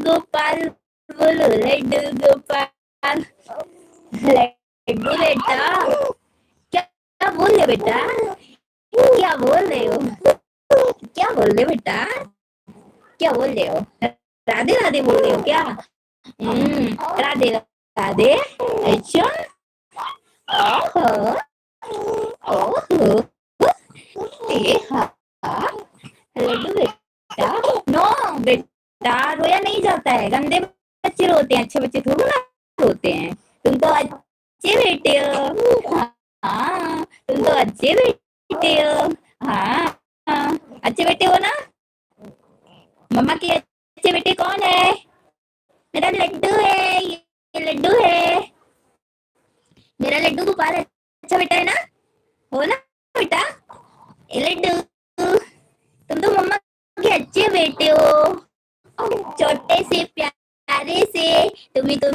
गोपाल, बोलो लड्डू गोपाल। लड्डू बेटा, क्या क्या बोल रहे बेटा, क्या बोल रहे हो, क्या बोल रहे बेटा, क्या बोल रहे हो, राधे राधे बोल रहे हो क्या? राधे राधे। अच्छा, ओहो ओहो, ए हाँ, लड्डू बेटा, नो बेटा, रोया नहीं जाता है, गंदे बच्चे रोते हैं, अच्छे बच्चे थोड़ी ना रोते हैं। तुम तो अच्छे बेटे हो, हाँ तुम तो अच्छे बेटे हो, हाँ हाँ, अच्छे बेटे हो ना? मम्मा के अच्छे बेटे कौन है? मेरा लड्डू है, ये लड्डू है, मेरा लड्डू गोपाल अच्छा बेटा है ना? हो ना बेटा? ये लड्डू, तुम तो मम्मा के अच्छे बेटे हो, छोटे से प्यारे से, तुम्हें तो